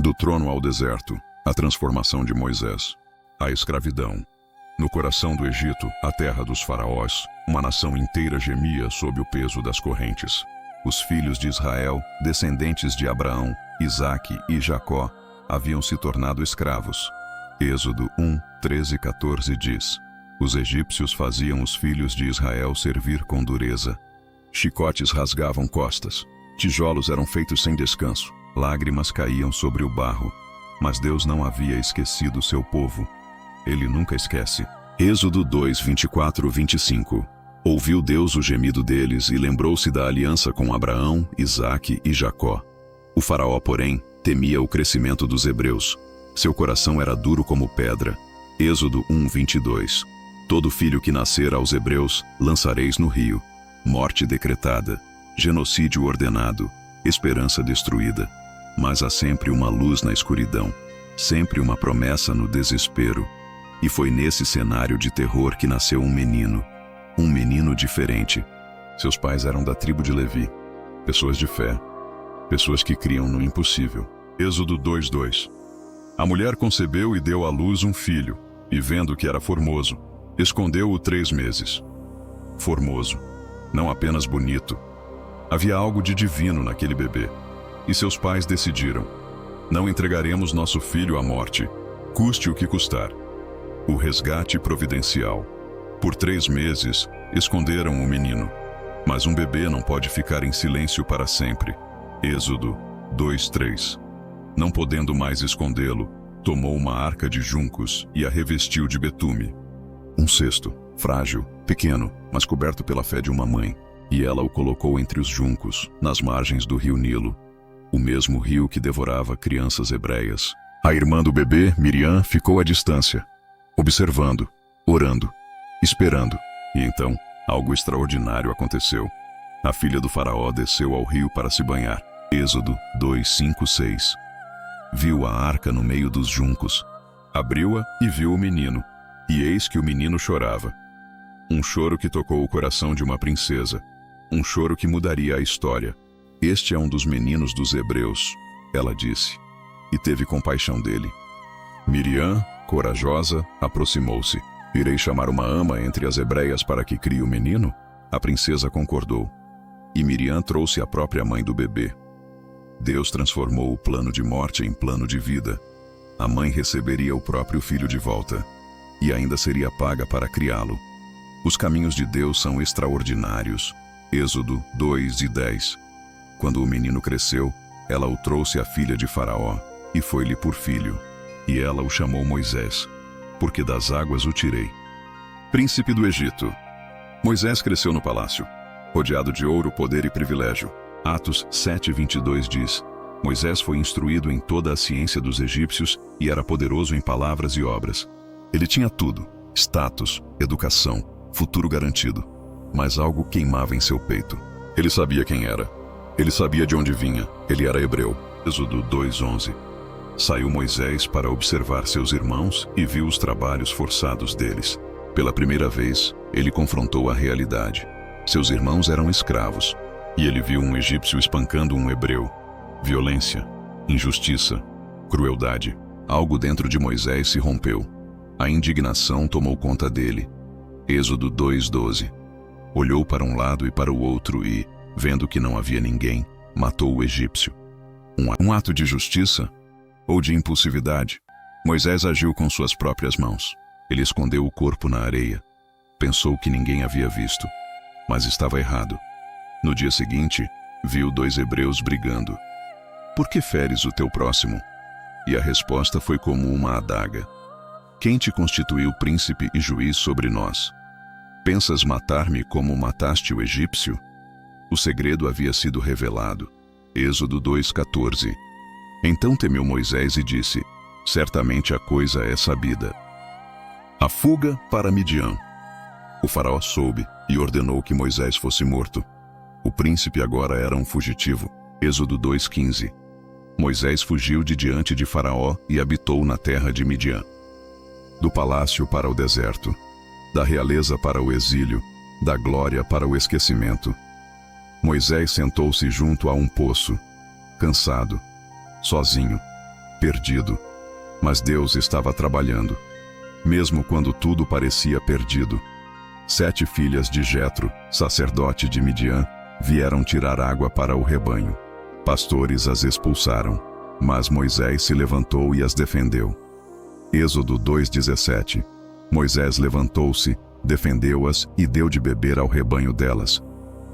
Do trono ao deserto, a transformação de Moisés. A escravidão. No coração do Egito, a terra dos faraós, uma nação inteira gemia sob o peso das correntes. Os filhos de Israel, descendentes de Abraão, Isaque e Jacó, haviam se tornado escravos. Êxodo 1, 13 e 14 diz: Os egípcios faziam os filhos de Israel servir com dureza. Chicotes rasgavam costas. Tijolos eram feitos sem descanso. Lágrimas caíam sobre o barro. Mas Deus não havia esquecido seu povo. Ele nunca esquece. Êxodo 2, 24, 25. Ouviu Deus o gemido deles e lembrou-se da aliança com Abraão, Isaque e Jacó. O faraó, porém, temia o crescimento dos hebreus. Seu coração era duro como pedra. Êxodo 1, 22. Todo filho que nascer aos hebreus lançareis no rio. Morte decretada, genocídio ordenado, esperança destruída. Mas há sempre uma luz na escuridão, sempre uma promessa no desespero. E foi nesse cenário de terror que nasceu um menino diferente. Seus pais eram da tribo de Levi, pessoas de fé, pessoas que criam no impossível. Êxodo 2:2. A mulher concebeu e deu à luz um filho, e vendo que era formoso, escondeu-o 3 meses. Formoso, não apenas bonito. Havia algo de divino naquele bebê. E seus pais decidiram: não entregaremos nosso filho à morte, custe o que custar. O resgate providencial. Por 3 meses, esconderam o menino. Mas um bebê não pode ficar em silêncio para sempre. Êxodo 2:3. Não podendo mais escondê-lo, tomou uma arca de juncos e a revestiu de betume. Um cesto, frágil, pequeno, mas coberto pela fé de uma mãe. E ela o colocou entre os juncos, nas margens do rio Nilo, o mesmo rio que devorava crianças hebreias. A irmã do bebê, Miriam, ficou à distância, observando, orando, esperando. E então, algo extraordinário aconteceu. A filha do faraó desceu ao rio para se banhar. Êxodo 2, 5, 6. Viu a arca no meio dos juncos. Abriu-a e viu o menino. E eis que o menino chorava. Um choro que tocou o coração de uma princesa. Um choro que mudaria a história. Este é um dos meninos dos hebreus, ela disse, e teve compaixão dele. Miriam, corajosa, aproximou-se. Irei chamar uma ama entre as hebreias para que crie o menino? A princesa concordou. E Miriam trouxe a própria mãe do bebê. Deus transformou o plano de morte em plano de vida. A mãe receberia o próprio filho de volta, e ainda seria paga para criá-lo. Os caminhos de Deus são extraordinários. Êxodo 2 e 10. Quando o menino cresceu, ela o trouxe à filha de Faraó, e foi-lhe por filho. E ela o chamou Moisés, porque das águas o tirei. Príncipe do Egito. Moisés cresceu no palácio, rodeado de ouro, poder e privilégio. Atos 7:22 diz: Moisés foi instruído em toda a ciência dos egípcios e era poderoso em palavras e obras. Ele tinha tudo: status, educação, futuro garantido. Mas algo queimava em seu peito. Ele sabia quem era. Ele sabia de onde vinha. Ele era hebreu. Êxodo 2:11. Saiu Moisés para observar seus irmãos e viu os trabalhos forçados deles. Pela primeira vez, ele confrontou a realidade. Seus irmãos eram escravos, e ele viu um egípcio espancando um hebreu. Violência, injustiça, crueldade. Algo dentro de Moisés se rompeu. A indignação tomou conta dele. Êxodo 2:12. Olhou para um lado e para o outro e, vendo que não havia ninguém, matou o egípcio. Um ato de justiça ou de impulsividade? Moisés agiu com suas próprias mãos. Ele escondeu o corpo na areia. Pensou que ninguém havia visto, mas estava errado. No dia seguinte, viu 2 hebreus brigando. Por que feres o teu próximo? E a resposta foi como uma adaga. Quem te constituiu príncipe e juiz sobre nós? Pensas matar-me como mataste o egípcio? O segredo havia sido revelado. Êxodo 2:14. Então temeu Moisés e disse: certamente a coisa é sabida. A fuga para Midian. O faraó soube e ordenou que Moisés fosse morto. O príncipe agora era um fugitivo. Êxodo 2:15. Moisés fugiu de diante de Faraó e habitou na terra de Midian. Do palácio para o deserto, da realeza para o exílio, da glória para o esquecimento. Moisés sentou-se junto a um poço, cansado, sozinho, perdido. Mas Deus estava trabalhando. Mesmo quando tudo parecia perdido. 7 filhas de Jetro, sacerdote de Midian, vieram tirar água para o rebanho. Pastores as expulsaram, mas Moisés se levantou e as defendeu. Êxodo 2:17. Moisés levantou-se, defendeu-as e deu de beber ao rebanho delas.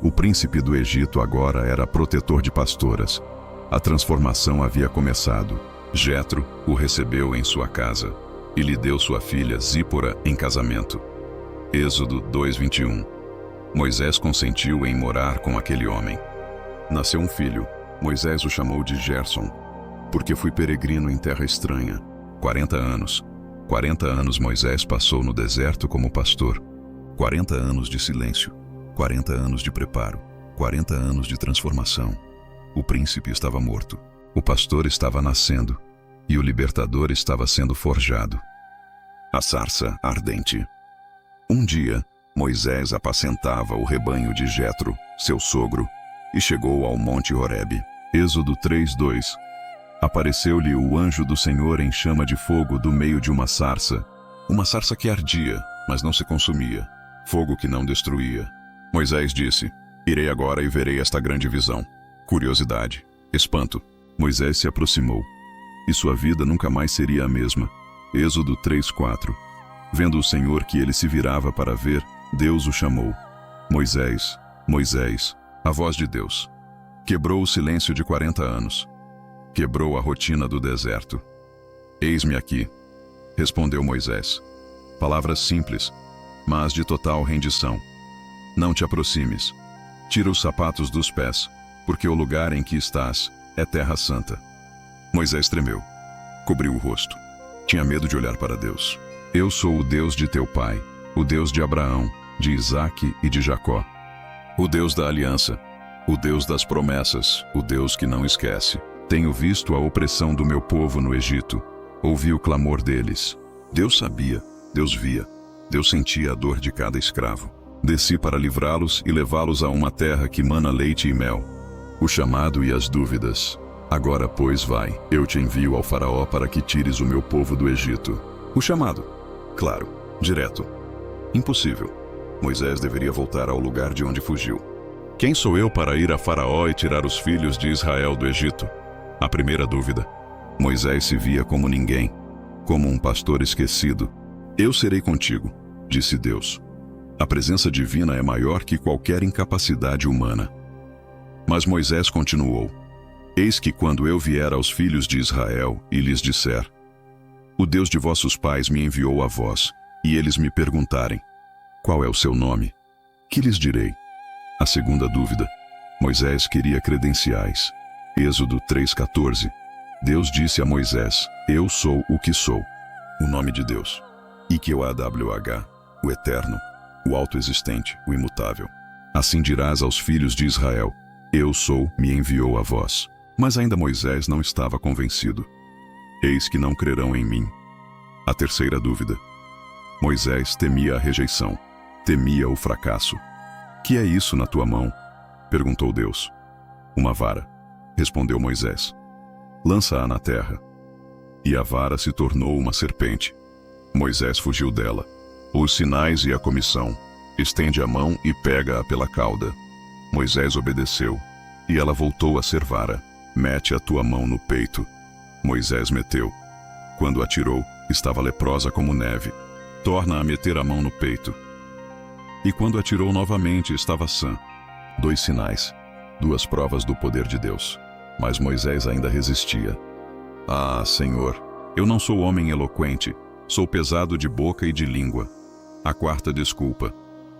O príncipe do Egito agora era protetor de pastoras. A transformação havia começado. Jetro o recebeu em sua casa e lhe deu sua filha Zípora em casamento. Êxodo 2:21. Moisés consentiu em morar com aquele homem. Nasceu um filho. Moisés o chamou de Gerson, porque fui peregrino em terra estranha. 40 anos. 40 anos Moisés passou no deserto como pastor. 40 anos de silêncio. 40 anos de preparo. 40 anos de transformação. O príncipe estava morto. O pastor estava nascendo. E o libertador estava sendo forjado. A sarça ardente. Um dia, Moisés apacentava o rebanho de Jetro, seu sogro, e chegou ao monte Horebe. Êxodo 3:2. Apareceu-lhe o anjo do Senhor em chama de fogo do meio de uma sarça que ardia, mas não se consumia, fogo que não destruía. Moisés disse: Irei agora e verei esta grande visão. Curiosidade, espanto. Moisés se aproximou, e sua vida nunca mais seria a mesma. Êxodo 3:4. Vendo o Senhor que ele se virava para ver, Deus o chamou. Moisés, Moisés, a voz de Deus. Quebrou o silêncio de 40 anos. Quebrou a rotina do deserto. Eis-me aqui, respondeu Moisés. Palavras simples, mas de total rendição. Não te aproximes. Tira os sapatos dos pés, porque o lugar em que estás é terra santa. Moisés tremeu. Cobriu o rosto. Tinha medo de olhar para Deus. Eu sou o Deus de teu pai, o Deus de Abraão, de Isaque e de Jacó. O Deus da aliança, o Deus das promessas, o Deus que não esquece. Tenho visto a opressão do meu povo no Egito. Ouvi o clamor deles. Deus sabia, Deus via, Deus sentia a dor de cada escravo. Desci para livrá-los e levá-los a uma terra que mana leite e mel. O chamado e as dúvidas. Agora, pois, vai, eu te envio ao faraó para que tires o meu povo do Egito. O chamado. Claro, direto. Impossível. Moisés deveria voltar ao lugar de onde fugiu. Quem sou eu para ir a faraó e tirar os filhos de Israel do Egito? A primeira dúvida. Moisés se via como ninguém, como um pastor esquecido. Eu serei contigo, disse Deus. A presença divina é maior que qualquer incapacidade humana. Mas Moisés continuou. Eis que quando eu vier aos filhos de Israel e lhes disser: O Deus de vossos pais me enviou a vós, e eles me perguntarem: Qual é o seu nome? Que lhes direi? A segunda dúvida. Moisés queria credenciais. Êxodo 3:14. Deus disse a Moisés: Eu sou o que sou. O nome de Deus. IQAWH, o eterno, o autoexistente, o imutável. Assim dirás aos filhos de Israel: Eu sou, me enviou a vós. Mas ainda Moisés não estava convencido. Eis que não crerão em mim. A terceira dúvida. Moisés temia a rejeição, temia o fracasso. Que é isso na tua mão? Perguntou Deus. Uma vara, respondeu Moisés. Lança-a na terra. E a vara se tornou uma serpente. Moisés fugiu dela. Os sinais e a comissão. Estende a mão e pega-a pela cauda. Moisés obedeceu, e ela voltou a ser vara. Mete a tua mão no peito. Moisés meteu. Quando atirou, estava leprosa como neve. Torna a meter a mão no peito. E quando atirou novamente, estava sã. 2 sinais, 2 provas do poder de Deus. Mas Moisés ainda resistia. Ah, Senhor, eu não sou homem eloquente, sou pesado de boca e de língua. A quarta desculpa.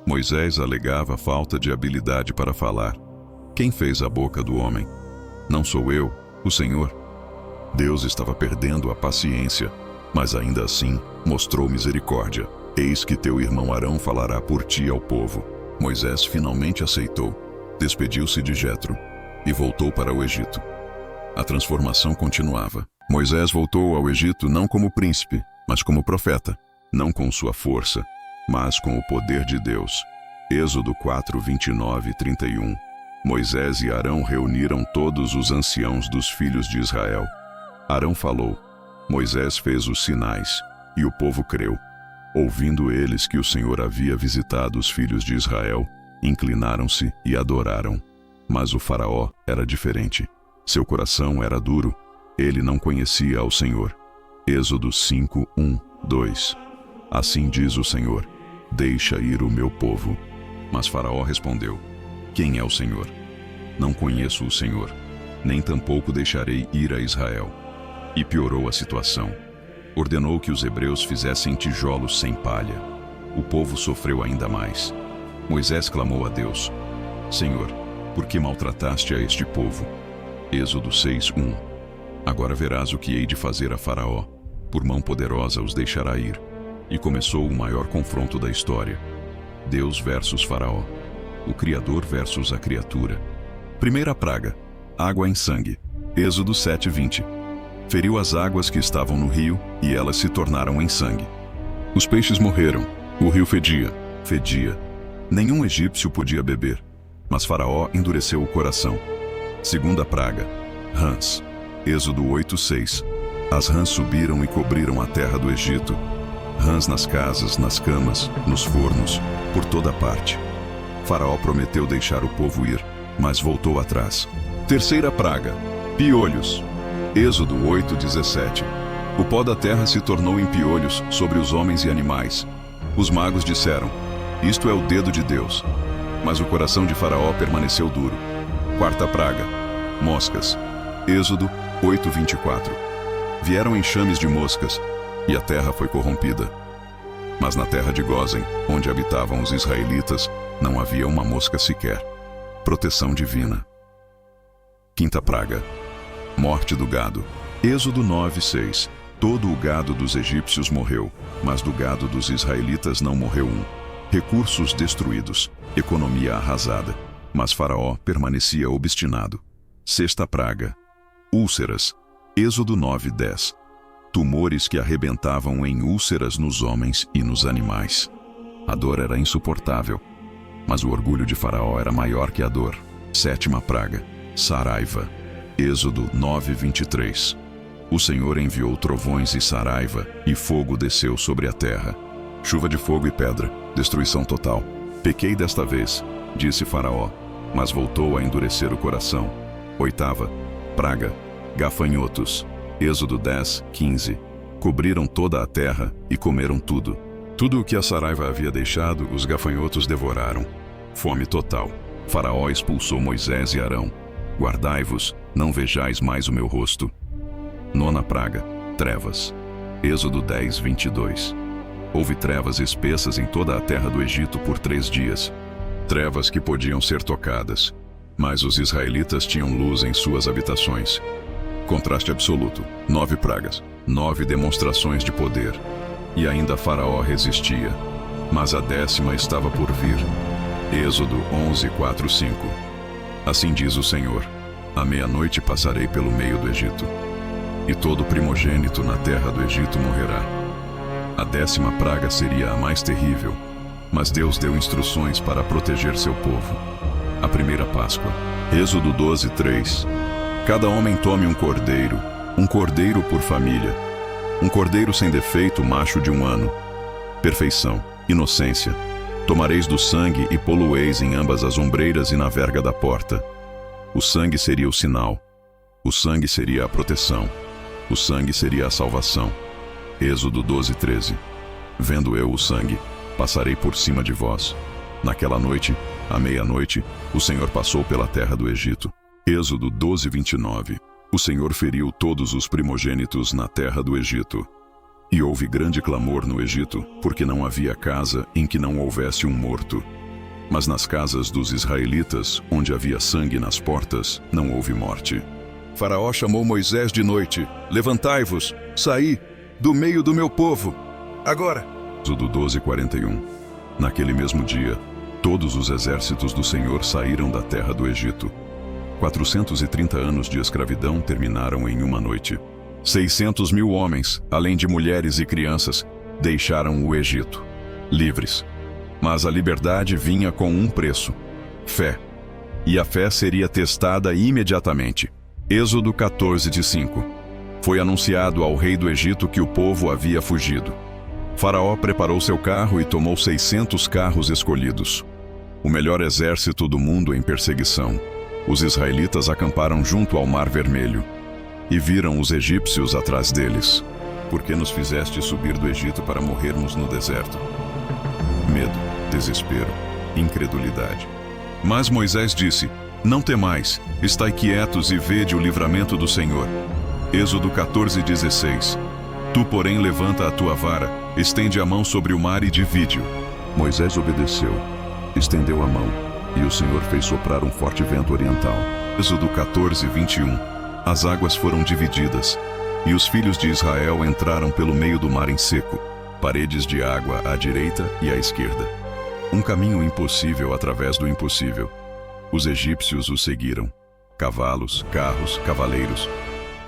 Moisés alegava falta de habilidade para falar. Quem fez a boca do homem? Não sou eu, o Senhor. Deus estava perdendo a paciência, mas ainda assim mostrou misericórdia. Eis que teu irmão Arão falará por ti ao povo. Moisés finalmente aceitou, despediu-se de Jetro e voltou para o Egito. A transformação continuava. Moisés voltou ao Egito não como príncipe, mas como profeta, não com sua força, mas com o poder de Deus. Êxodo 4, 29 e 31. Moisés e Arão reuniram todos os anciãos dos filhos de Israel. Arão falou: Moisés fez os sinais, e o povo creu. Ouvindo eles que o Senhor havia visitado os filhos de Israel, inclinaram-se e adoraram. Mas o faraó era diferente. Seu coração era duro. Ele não conhecia ao Senhor. Êxodo 5, 1, 2. Assim diz o Senhor: deixa ir o meu povo. Mas Faraó respondeu: quem é o Senhor? Não conheço o Senhor, nem tampouco deixarei ir a Israel. E piorou a situação. Ordenou que os hebreus fizessem tijolos sem palha. O povo sofreu ainda mais. Moisés clamou a Deus: Senhor, por que maltrataste a este povo? Êxodo 6, 1. Agora verás o que hei de fazer a Faraó. Por mão poderosa os deixará ir. E começou o maior confronto da história. Deus versus Faraó. O Criador versus a criatura. Primeira praga: água em sangue. Êxodo 7, 20. Feriu as águas que estavam no rio, e elas se tornaram em sangue. Os peixes morreram. O rio fedia. Nenhum egípcio podia beber. Mas Faraó endureceu o coração. Segunda praga: rãs. Êxodo 8, 6. As rãs subiram e cobriram a terra do Egito. Rãs nas casas, nas camas, nos fornos, por toda parte. Faraó prometeu deixar o povo ir, mas voltou atrás. Terceira praga: piolhos. Êxodo 8, 17. O pó da terra se tornou em piolhos sobre os homens e animais. Os magos disseram: isto é o dedo de Deus. Mas o coração de Faraó permaneceu duro. Quarta praga: moscas. Êxodo 8, 24. Vieram enxames de moscas, e a terra foi corrompida. Mas na terra de Gósen, onde habitavam os israelitas, não havia uma mosca sequer. Proteção divina. Quinta praga: morte do gado. Êxodo 9, 6. Todo o gado dos egípcios morreu, mas do gado dos israelitas não morreu um. Recursos destruídos, economia arrasada. Mas Faraó permanecia obstinado. Sexta praga: úlceras. Êxodo 9, 10. Tumores que arrebentavam em úlceras nos homens e nos animais. A dor era insuportável, mas o orgulho de Faraó era maior que a dor. Sétima praga: saraiva. Êxodo 9, 23. O Senhor enviou trovões e saraiva, e fogo desceu sobre a terra. Chuva de fogo e pedra, destruição total. Pequei desta vez, disse Faraó, mas voltou a endurecer o coração. Oitava praga: gafanhotos. Êxodo 10, 15. Cobriram toda a terra e comeram tudo. Tudo o que a saraiva havia deixado, os gafanhotos devoraram. Fome total. Faraó expulsou Moisés e Arão. Guardai-vos, não vejais mais o meu rosto. Nona praga: trevas. Êxodo 10, 22. Houve trevas espessas em toda a terra do Egito por 3 dias. Trevas que podiam ser tocadas, mas os israelitas tinham luz em suas habitações. Contraste absoluto. 9 pragas, 9 demonstrações de poder. E ainda Faraó resistia. Mas a 10ª estava por vir. Êxodo 11, 4, 5. Assim diz o Senhor: à meia-noite passarei pelo meio do Egito, e todo primogênito na terra do Egito morrerá. A 10ª praga seria a mais terrível, mas Deus deu instruções para proteger seu povo. A primeira Páscoa. Êxodo 12, 3. Cada homem tome um cordeiro por família. Um cordeiro sem defeito, macho de 1 ano. Perfeição, inocência. Tomareis do sangue e polueis em ambas as ombreiras e na verga da porta. O sangue seria o sinal. O sangue seria a proteção. O sangue seria a salvação. Êxodo 12, 13. Vendo eu o sangue, passarei por cima de vós. Naquela noite, à meia-noite, o Senhor passou pela terra do Egito. Êxodo 12, 29. O Senhor feriu todos os primogênitos na terra do Egito. E houve grande clamor no Egito, porque não havia casa em que não houvesse um morto. Mas nas casas dos israelitas, onde havia sangue nas portas, não houve morte. Faraó chamou Moisés de noite: levantai-vos, saí do meio do meu povo, agora. Êxodo 12, 41. Naquele mesmo dia, todos os exércitos do Senhor saíram da terra do Egito. 430 anos de escravidão terminaram em uma noite. 600.000 homens, além de mulheres e crianças, deixaram o Egito, livres. Mas a liberdade vinha com um preço: fé. E a fé seria testada imediatamente. Êxodo 14, 5. Foi anunciado ao rei do Egito que o povo havia fugido. Faraó preparou seu carro e tomou 600 carros escolhidos, o melhor exército do mundo em perseguição. Os israelitas acamparam junto ao Mar Vermelho e viram os egípcios atrás deles. Por que nos fizeste subir do Egito para morrermos no deserto? Medo, desespero, incredulidade. Mas Moisés disse: Não temais, estai quietos e vede o livramento do Senhor. Êxodo 14:16. Tu, porém, levanta a tua vara, estende a mão sobre o mar e divide-o. Moisés obedeceu, estendeu a mão, e o Senhor fez soprar um forte vento oriental. Êxodo 14:21. As águas foram divididas, e os filhos de Israel entraram pelo meio do mar em seco, paredes de água à direita e à esquerda. Um caminho impossível através do impossível. Os egípcios os seguiram. Cavalos, carros, cavaleiros.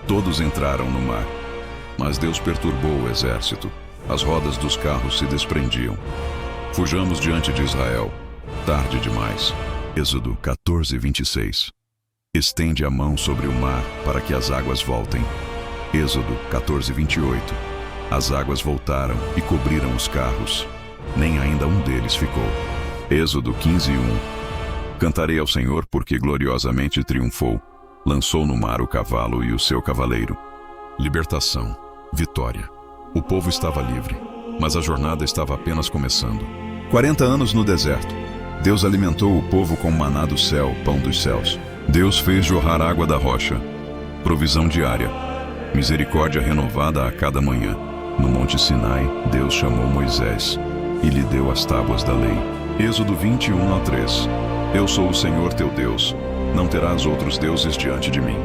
Todos entraram no mar. Mas Deus perturbou o exército. As rodas dos carros se desprendiam. Fujamos diante de Israel. Tarde demais. Êxodo 14:26. Estende a mão sobre o mar para que as águas voltem. Êxodo 14:28. As águas voltaram e cobriram os carros. Nem ainda um deles ficou. Êxodo 15:1. Cantarei ao Senhor porque gloriosamente triunfou. Lançou no mar o cavalo e o seu cavaleiro. Libertação, vitória. O povo estava livre, mas a jornada estava apenas começando. 40 anos no deserto. Deus alimentou o povo com maná do céu, pão dos céus. Deus fez jorrar água da rocha. Provisão diária. Misericórdia renovada a cada manhã. No Monte Sinai, Deus chamou Moisés e lhe deu as tábuas da lei. Êxodo 21:3. Eu sou o Senhor teu Deus. Não terás outros deuses diante de mim.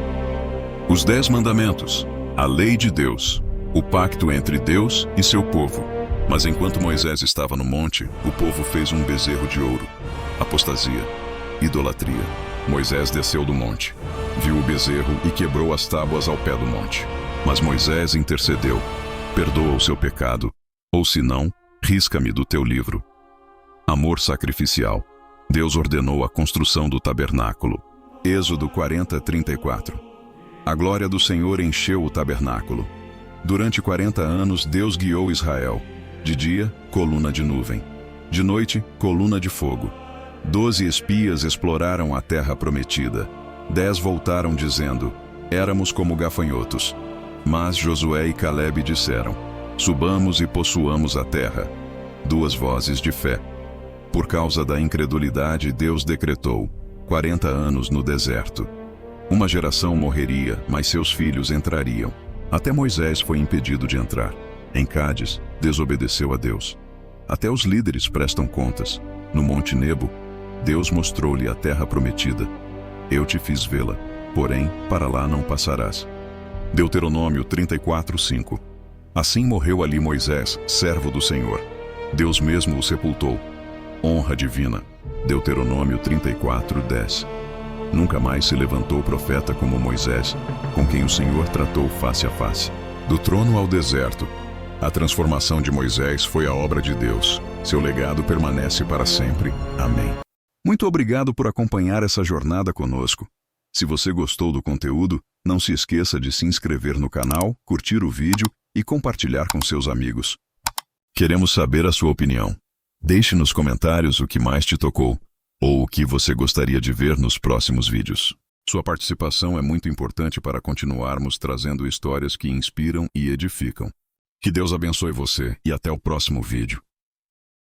Os 10 mandamentos. A lei de Deus. O pacto entre Deus e seu povo. Mas enquanto Moisés estava no monte, o povo fez um bezerro de ouro. Apostasia. Idolatria. Moisés desceu do monte, viu o bezerro e quebrou as tábuas ao pé do monte. Mas Moisés intercedeu. Perdoa o seu pecado, ou se não, risca-me do teu livro. Amor sacrificial. Deus ordenou a construção do tabernáculo. Êxodo 40:34. A glória do Senhor encheu o tabernáculo. Durante 40 anos Deus guiou Israel. De dia, coluna de nuvem. De noite, coluna de fogo. 12 espias exploraram a terra prometida. 10 voltaram dizendo: éramos como gafanhotos. Mas Josué e Calebe disseram: subamos e possuamos a terra. 2 vozes de fé. Por causa da incredulidade, Deus decretou 40 anos no deserto. Uma geração morreria, mas seus filhos entrariam. Até Moisés foi impedido de entrar. Em Cádiz, desobedeceu a Deus. Até os líderes prestam contas. No Monte Nebo, Deus mostrou-lhe a terra prometida. Eu te fiz vê-la, porém, para lá não passarás. Deuteronômio 34:5. Assim morreu ali Moisés, servo do Senhor. Deus mesmo o sepultou. Honra divina. Deuteronômio 34:10. Nunca mais se levantou profeta como Moisés, com quem o Senhor tratou face a face. Do trono ao deserto. A transformação de Moisés foi a obra de Deus. Seu legado permanece para sempre. Amém. Muito obrigado por acompanhar essa jornada conosco. Se você gostou do conteúdo, não se esqueça de se inscrever no canal, curtir o vídeo e compartilhar com seus amigos. Queremos saber a sua opinião. Deixe nos comentários o que mais te tocou, ou o que você gostaria de ver nos próximos vídeos. Sua participação é muito importante para continuarmos trazendo histórias que inspiram e edificam. Que Deus abençoe você e até o próximo vídeo.